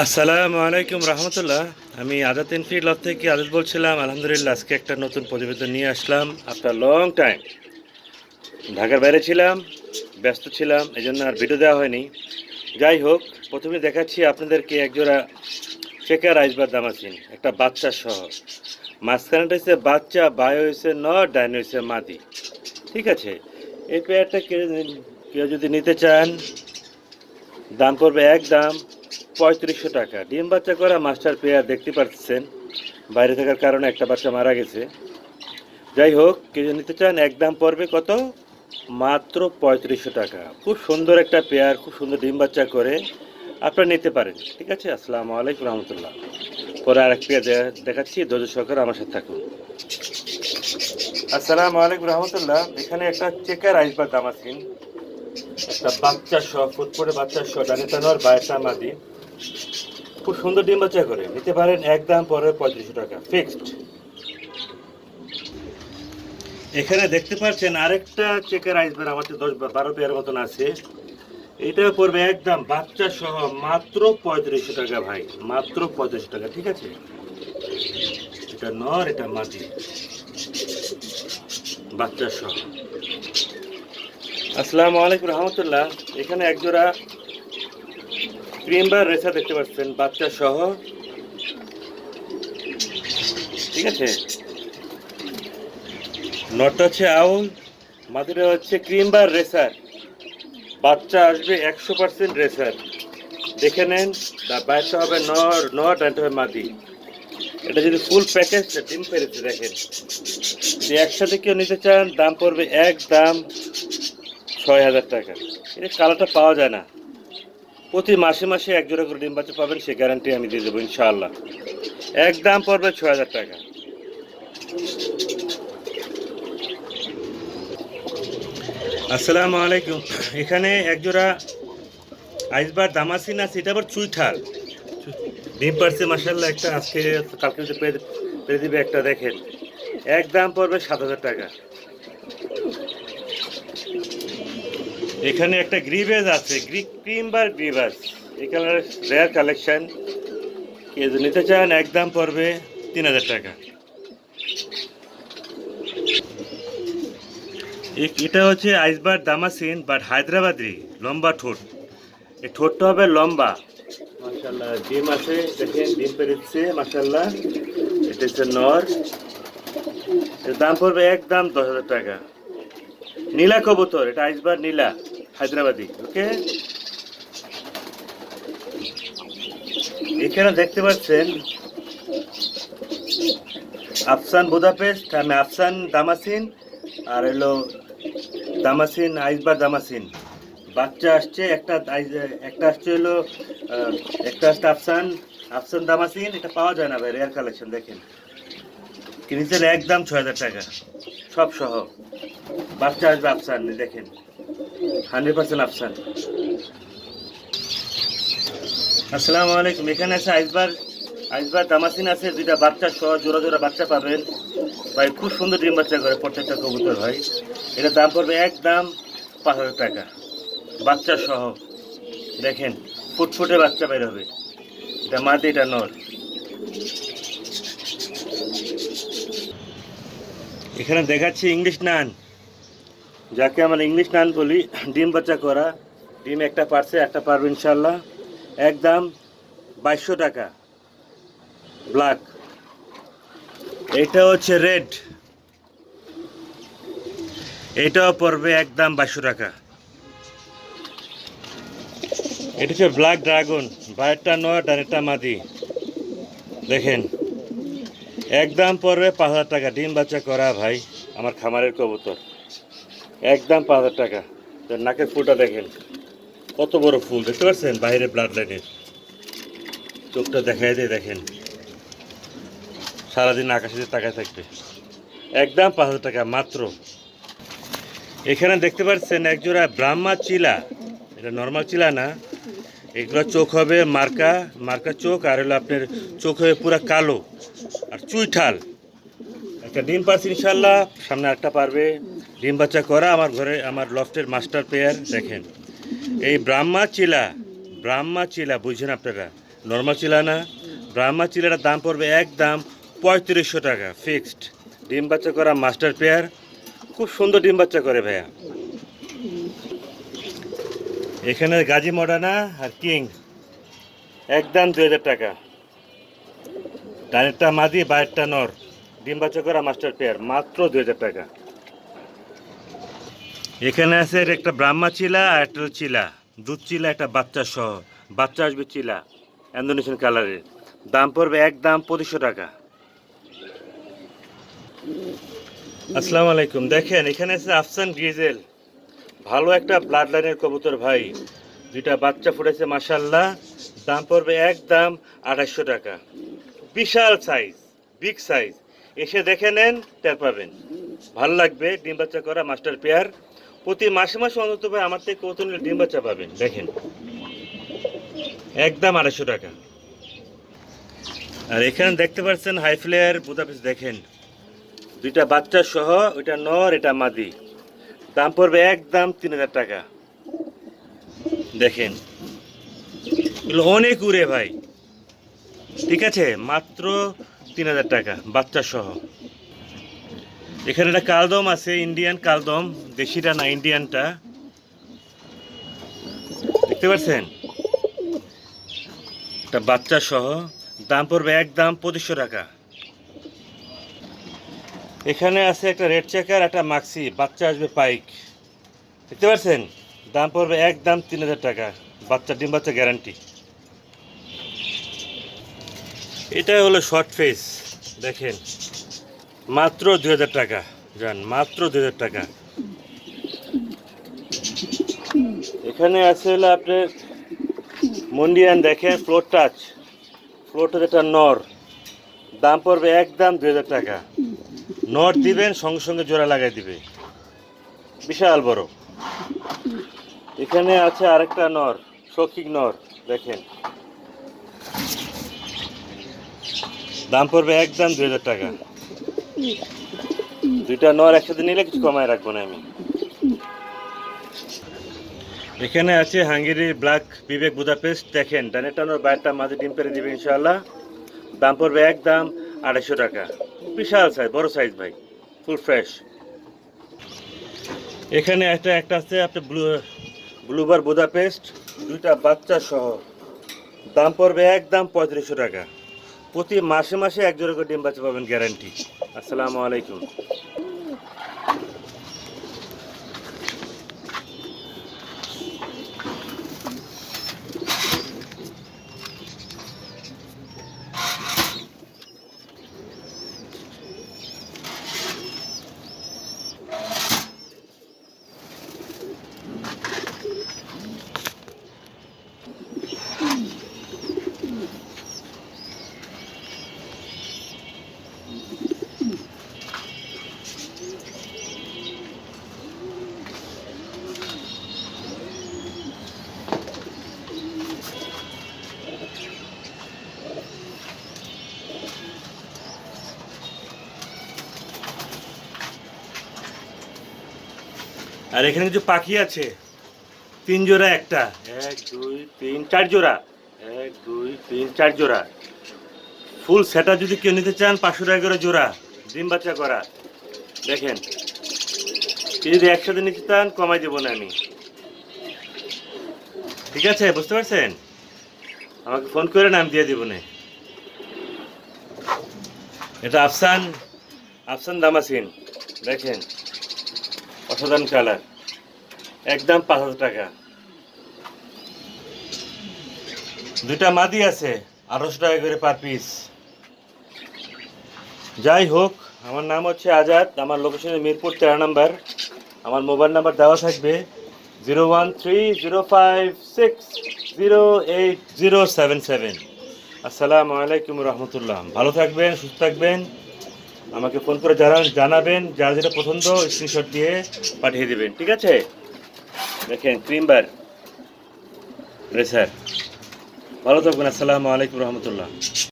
আসসালামু আলাইকুম রহমতুল্লাহ। আমি আজাদ ইনফিড লব থেকে আজাদ বলছিলাম। আলহামদুলিল্লাহ, আজকে একটা নতুন প্রতিবেদন নিয়ে আসলাম। আফটার লং টাইম ঢাকার বাইরে ছিলাম, ব্যস্ত ছিলাম, এই জন্য আর ভিডিও দেওয়া হয়নি। যাই হোক, প্রথমে দেখাচ্ছি আপনাদেরকে একজোড়া চেকার আইসবার দামাসিন, একটা বাচ্চা সহ। মাঝখানেটা হচ্ছে বাচ্চা, বায়ু হয়েছে নর, ডাইন হয়েছে মাদি। ঠিক আছে, এই পেয়ারটা কেউ যদি নিতে চান, দাম পড়বে একদম 3500 টাকা। ডিম বাচ্চা করা মাস্টার পেয়ার, দেখতে পাচ্ছেন বাইরে থাকার কারণে একটা বাচ্চা মারা গেছে। যাই হোক, কেউ নিতে চান একদম পড়বে কত? মাত্র 3500 টাকা। খুব সুন্দর একটা পেয়ার, খুব সুন্দর ডিম বাচ্চা করে আপনারা নিতে পারেন। ঠিক আছে, আসসালামু আলাইকুম রহমতুল্লাহ। পরে আরেক পেয়ার দেখাচ্ছি, ধৈর্য সহকারে আমার সাথে থাকুন। আসসালামু আলাইকুম রহমতুল্লাহ। এখানে একটা চেকার আইসবার দামাসিন, একটা বাচ্চা সহ, ফুটফুটে বাচ্চা সহ, ডানিটা নর বায়টা মাদি, খুব সুন্দর ডিম বাচ্চা করে নিতে পারেন। একদম পরে 3500 টাকা ফিক্সড। এখানে দেখতে পাচ্ছেন আরেকটা চেকের আইসবার, আমার 10-12 পেয়ার মতন আছে। এটা পড়বে একদম বাচ্চা সহ মাত্র 3500 টাকা ভাই, মাত্র 3500 টাকা। ঠিক আছে, এটা নর, এটা মাদি, বাচ্চা সহ। আসসালামু আলাইকুম রহমতুল্লাহ। এখানে একজোড়া ক্রিম বার রেসা দেখতে পাচ্ছেন, বাচ্চা সহ। ঠিক আছে, নটটা হচ্ছে আউল, মাদিটা হচ্ছে ক্রিম বার রেসার। বাচ্চা আসবে 100% রেসার। দেখে নেন, বাইরটা হবে নর, নট আর হবে মাদি। এটা যদি ফুল প্যাকেজ ডিম পেরেছে দেখেন। যদি একসাথে কেউ নিতে চান, দাম পড়বে একদম 6000 টাকা। এটা কালারটা পাওয়া যায় না। প্রতি মাসে মাসে এক জোড়া করে ডিম বাচ্চা পাবেন, সে গ্যারান্টি আমি দিয়ে দেবো ইনশাআল্লাহ। একদম পড়বে 6000 টাকা। আসসালামু আলাইকুম। এখানে একজোড়া আইসবার দামাসিন আছে, এটা আবার চুইঠাল ডিম পারছে মাসাল্লাহ। একটা আজকে কালকে পেরে দিবে একটা, দেখেন। একদম পড়বে 7000 টাকা। এখানে একটা গ্রিভেজ আছে, ক্রিম বার গ্রিভাস, এই কালারের রেয়ার কালেকশন। কেউ যদি নিতে চান, একদম পড়বে 3000 টাকা। এটা হচ্ছে আইসবার দামাসিন বাট হায়দ্রাবাদি, লম্বা ঠোঁট। এই ঠোঁটটা হবে লম্বা মাশাল্লাহ। ডিম আছে দেখেন, ডিম পেরেছে মাশাল্লাহ। এটা হচ্ছে নর, এর দাম পড়বে একদম 10,000 টাকা। নীলা কবুতর, এটা আইসবার নীলা হায়দ্রাবাদি। ওকে, এখানে দেখতে পাচ্ছেন আফসান বুদাপেস্ট, আমি আফসান দামাসিন, আর এলো দামাসিন আইসবার দামাসিন। বাচ্চা আসছে একটা, একটা আসছে হলো একটা আসছে আফসান, আফসান দামাসিন। এটা পাওয়া যায় না ভাই, রেয়ার কালেকশন। দেখেন, কিনেছেন একদম 6000 টাকা সব সহ। বাচ্চা আসবে আফসান, দেখেন 100% আফসান। আসসালামু আলাইকুম। এখানে আছে আইসবার, আইসবার দামাসিন আছে দুইটা বাচ্চা সহ, জোড়া জোড়া বাচ্চা পাবেন ভাই। খুব সুন্দর ডিম বাচ্চা করে প্রত্যেকটা কবুতর ভাই। এটার দাম পড়বে একদম 5000 টাকা বাচ্চা সহ। দেখেন, ফুটফুটে বাচ্চা বের হবে। এটা মাদি, এটা নর। এখানে দেখাচ্ছি ইংলিশ নান, যাকে আমরা ইংলিশ নান বলি। ডিম বাচ্চা করা, ডিম একটা পারছে, একটা পারবে ইনশাল্লাহ। একদম 2200 টাকা ব্ল্যাক। এটা হচ্ছে রেড, এটাও পড়বে একদম 2200 টাকা। এটা হচ্ছে ব্ল্যাক ড্রাগন, বাইরটা নয় ডানেরটা মাদি। দেখেন, একদম পড়বে 5000 টাকা। ডিম বাচ্চা করা ভাই, আমার খামারের কবুতর। একদম 5000 টাকা। নাকের ফুলটা দেখেন, কত বড় ফুল দেখতে পাচ্ছেন, বাইরে ব্লাড লাইনের। চোখটা দেখাই দিয়ে দেখেন, সারাদিন আকাশে তাকায় থাকবে। একদম 5000 টাকা মাত্র। এখানে দেখতে পাচ্ছেন একজোড়া ব্রাহ্মা চিলা, এটা নর্মাল চিলা না। এগুলো চোখ হবে মার্কা, মার্কা চোখ, আর হলো আপনার চোখ হবে পুরা কালো, আর চুইঠাল। একটা ডিম পারছে ইনশাল্লাহ, সামনে একটা পারবে। ডিম বাচ্চা করা আমার ঘরে, আমার লফটের মাস্টার পেয়ার। দেখেন, এই ব্রাহ্মা চিলা, ব্রাহ্মা চিলা, বুঝছেন আপনারা, নর্মাল চিলা না, ব্রাহ্মা চিলাটার দাম পড়বে একদম 3500 টাকা ফিক্সড। ডিম বাচ্চা করা মাস্টার পেয়ার, খুব সুন্দর ডিম বাচ্চা করে ভাইয়া। এখানে গাজী মডার্না আর কিং একদম 2000 টাকা। ডানেরটা মাদি, বাইরেরটা নর, ডিম বাচ্চা করা মাস্টার পেয়ার, মাত্র 2000 টাকা। এখানে আছে একটা ব্রাহ্মা চিলা আর একটা চিলা, দুধ চিলা, একটা বাচ্চা সহ, বাচ্চা আসবে চিলা, ইন্দোনেশিয়ান কালারের, দাম পড়বে একদম 2500 টাকা। আসসালামু আলাইকুম। দেখেন এখানে আছে আফসান গ্রিজেল, ভালো একটা ব্লাড লাইনের কবুতর ভাই, দুইটা বাচ্চা ফুটেছে মাশাআল্লাহ, দাম পড়বে একদম 2800 টাকা। বিশাল সাইজ, বিগ সাইজ, এসে দেখে নেন, টের পাবেন, ভালো লাগবে। ডিম বাচ্চা করা মাস্টার পেয়ার, প্রতি মাসে মাসে অন্তত ভাই আমার থেকে কত নিলে ডিম বাচ্চা পাবেন। দেখেন একদম 2800 টাকা। আর এখানে দেখতে পাচ্ছেন হাই ফ্লেয়ার বুদাপেস্ট, দেখেন দুইটা বাচ্চা সহ, ওইটা নর এটা মাদি, দাম পড়বে একদম 3000 টাকা। দেখেন এগুলো অনেক উড়ে ভাই, ঠিক আছে, মাত্র 3000 টাকা বাচ্চা সহ। এখানে একটা কালদম আছে, ইন্ডিয়ান কালদম, দেশিটা না ইন্ডিয়ানটা, দেখতে পাচ্ছেন, একটা বাচ্চা সহ, দাম পড়বে একদম 2500 টাকা। এখানে আছে একটা রেড চেকার, একটা মাক্সি, বাচ্চা আসবে পাইক, দেখতে পাচ্ছেন, দাম পড়বে একদম 3000 টাকা, বাচ্চা ডিম বাচ্চা গ্যারান্টি। এটা হলো শর্ট ফেস, দেখেন মাত্র 2000 টাকা, যান মাত্র 2000 টাকা। এখানে আছে হলো আপনার মন্ডিয়ান, দেখেন ফ্লোর টাচ, ফ্লোরটা যেটা নর, দাম পড়বে একদম 2000 টাকা। নর দিবেন সঙ্গে সঙ্গে জোড়া লাগাই দিবে, বিশাল বড়। এখানে আছে আরেকটা নর, শৌখিক নর, দেখেন দাম পড়বে একদম 2000 টাকা। দুইটা নর একসাথে নিলে কিছু কমায় রাখবো না আমি। এখানে আছে হাঙ্গেরি ব্ল্যাক বিবেক বুদাপেস্ট, দেখেন ডানেরটা নর, বাইরটা মাঝে ডিম পেরে দিবে ইনশাআল্লাহ, দাম পড়বে একদম 2800 টাকা। বিশাল সাইজ, বড় সাইজ ভাই, ফুল ফ্রেশ। এখানে একটা আছে আপনার ব্লুবার বুদাপেস্ট, দুইটা বাচ্চা সহ, দাম পড়বে একদম 3500 টাকা। প্রতি মাসে মাসে এক জোড়া করে ডিম বাচ্চা পাবেন গ্যারান্টি। আসসালামু আলাইকুম। আর এখানে কিছু পাখি আছে, 3 জোড়া, একটা 1 2 3 4 জোড়া, 1 2 3 4 জোড়া, ফুল সেটা যদি কেউ নিতে চান 500 টাকা করে জোড়া, ডিম বাচ্চা করা। দেখেন কেউ যদি একসাথে নিতে চান কমাই দেবো না আমি, ঠিক আছে, বুঝতে পারছেন, আমাকে ফোন করে না, আমি দিয়ে দেবো না। এটা আফসান দামাসিন, দেখেন অসাধারণ কালার, একদম 5000 টাকা। দুইটা মাদি আছে, 1800 টাকা করে পার পিস। যাই হোক, আমার নাম হচ্ছে আজাদ, আমার লোকেশনে মিরপুর 13 নম্বর, আমার মোবাইল নাম্বার দেওয়া থাকবে 01305608077। আসসালামু আলাইকুম রহমতুল্লাহ। ভালো থাকবেন, সুস্থ থাকবেন, আমাকে ফোন করে জানাবেন, যার যেটা পছন্দ স্ক্রিনশট দিয়ে পাঠিয়ে দেবেন, ঠিক আছে। দেখেন ক্রিমবার রেসার, ভালো থাকবেন। আসসালামু আলাইকুম রহমতুল্লাহ।